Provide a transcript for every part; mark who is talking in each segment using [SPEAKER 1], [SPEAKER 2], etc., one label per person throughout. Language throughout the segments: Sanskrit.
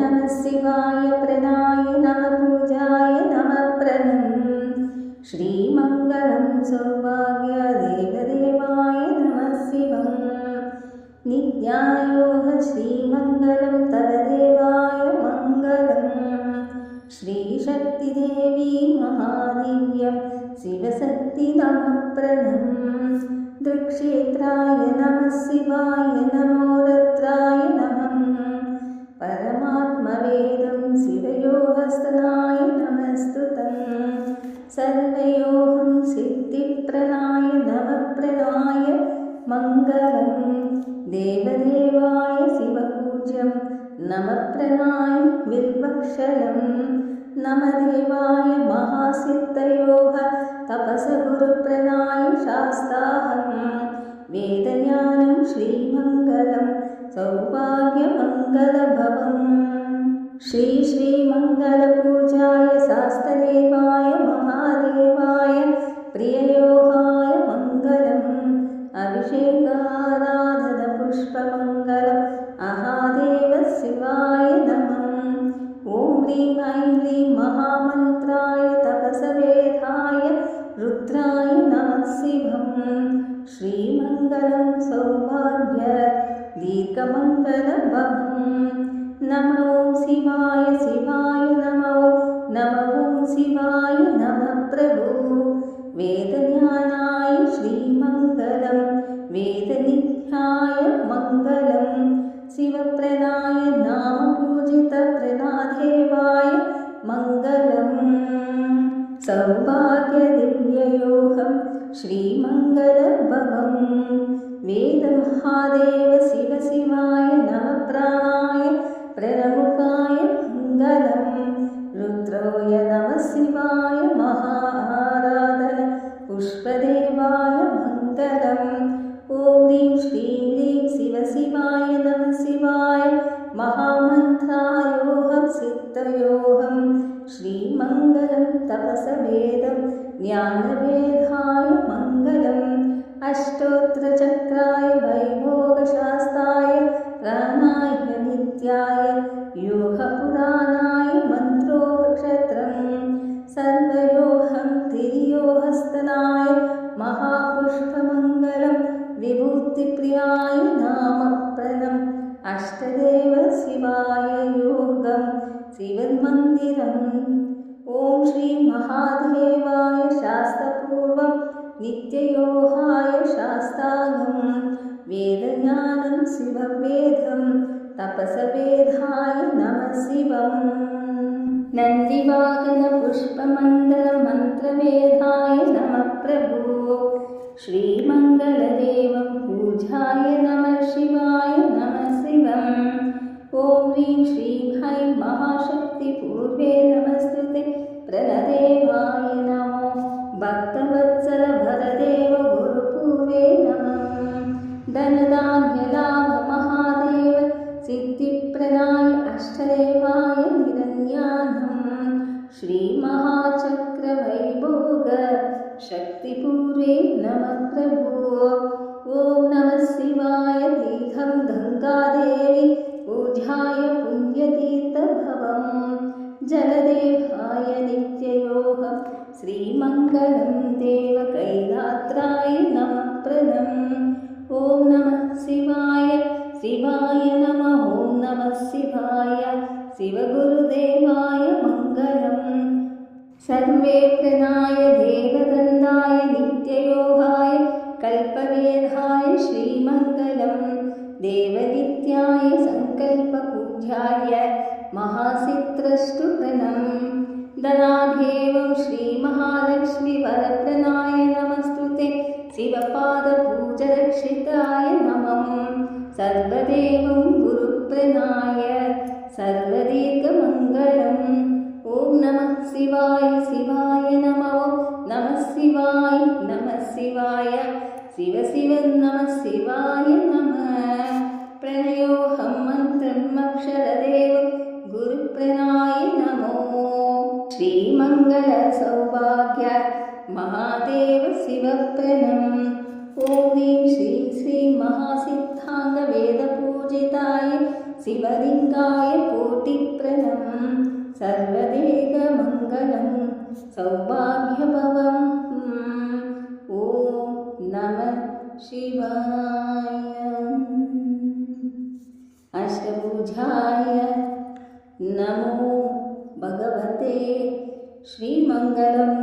[SPEAKER 1] नमः शिवाय प्रणाय नमः पूजाय नमः प्रणम् श्रीमङ्गलं सौभाग्य देवदेवाय नमः शिवम् नित्यायोः श्रीमङ्गलं तव देवाय मङ्गलम् श्रीशक्तिदेवी महादिव्यं शिवशक्ति नमः प्रणम् दृक्षेत्राय नमः शिवाय नमो रुद्राय नमः परमात्मवेदं शिवयोगस्तनाय नमस्तुतं सर्वयोहं सिद्धिप्रणाय नमः प्रणाय मङ्गलं देवदेवाय शिवपूज्यं नमः प्रणाय बिल्वक्षलं नमः देवाय महासिद्धयोः तपसगुरुप्रणाय शास्ताहं वेदज्ञानं श्रीमङ्गलं सौभाग्यमङ्गलभवम् श्रीमङ्गलपूजाय शास्त्रदेवाय महादेवाय प्रिययोगाय मङ्गलम् अभिषेकाराधन पुष्पमङ्गलम् महादेव शिवाय नमः ॐ ह्रीं ऐं ह्रीं महामन्त्राय तपसवेदाय रुद्राय नमः शिवम् श्रीमङ्गलं सौभाग्य दीर्घमङ्गलभवम् नमो शिवाय शिवाय नमो नमो शिवाय नमः प्रभु वेदज्ञानाय श्रीमङ्गलं वेदनिध्याय मङ्गलं शिवप्रणाय नामपूजितप्रणादेवाय मङ्गलम् सौभाग्यदिव्ययोगं श्रीमङ्गलभवम् वेदमहादेव शिव शिवाय नमः प्राणाय प्रणमुखाय मङ्गलम् रुद्रोय नमः शिवाय महाआराधन पुष्पदेवाय मङ्गलम् ॐ ह्रीं श्रीं ह्रीं शिव शिवाय नमः शिवाय महामन्त्रायोहं सिद्धयोहं श्रीमङ्गलं तपसवेदं ज्ञानवेदाय मङ्गलम् अष्टोत्तरचक्राय वैभोगशास्त्राय प्राणाय नित्याय योगपुराणाय मन्त्रोक्षत्रं सर्वयोहं तिर्योहस्तनाय महापुष्पमङ्गलं विभूतिप्रियाय नामप्रणम् अष्टदेव शिवाय योगं शिवमन्दिरम् ॐ श्री महादेवाय शास्त्रपूर्वं नित्ययोगाय शास्त्रांगं वेदज्ञानं शिववेदं तपसवेदाय नमः शिवम् नन्दिवाहनपुष्पमण्डलमन्त्रवेदाय नमः प्रभु श्रीमङ्गलदेवं पूजाय नमः शिवाय नमः शिवम् ॐ ह्रीं श्रीं ऐं महाशक्तिपूर्वे नमस्तुते प्रणदेवाय नमो भक्तवत्सल भरदेव गुरुपूर्वे नमः धनधान्यलाभ महादेव सिद्धिप्रणाय अष्टदेवाय निरञ्जनं श्रीमहाचक्रवैभोग शक्तिपूर्वे नमः प्रभु ॐ नमः शिवाय दीर्घं गङ्गादेवी पूजाय पुण्यतीर्थभवम् जलदेवाय नित्ययोगं श्रीमङ्गलं देवकैलात्राय नमः प्रणम् ॐ नमः शिवाय शिवाय नमः ॐ नमः शिवाय शिवगुरुदेवाय मङ्गलम् सर्वे प्रणाय देवदन्दाय नित्ययोगाय कल्पवेदाय श्रीमङ्गलं देवनित्याय सङ्कल्पपूज्याय महासिद्धस्तुप्रणम् धनादेवं श्रीमहालक्ष्मीवरप्रणाय नमस्तुते शिवपादपूजरक्षिताय नमः सर्वदेवं गुरुप्रणाय सर्वदीर्घमङ्गलम् ॐ नमः शिवाय शिवाय नमो नमः शिवाय शिव शिव नमः शिवाय नमः प्रणयोऽहं मन्त्रम् अक्षरदेवं गुरुप्राणाय नमो श्रीमङ्गल सौभाग्य महादेव शिवप्रणम् ॐ ह्रीं श्रीं श्रीं महासिद्धाङ्ग वेदपूजिताय शिवलिङ्गाय कोटिप्रणमं सर्वदेकमङ्गलं सौभाग्यभवम् ॐ नमः शिवाय। अष्टभुजाय नमो भगवते श्रीमङ्गलं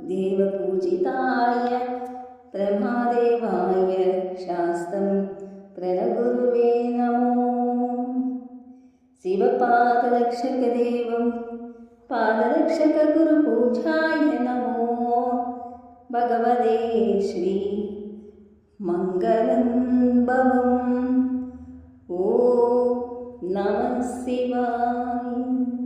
[SPEAKER 1] देवपूजिताय ब्रह्मदेवाय शास्तं प्रणगुरुवे नमो। शिवपादरक्षकदेवं पादरक्षकगुरुपूजाय नमो भगवते श्री मङ्गलं भवम् ॐ नमः शिवाय।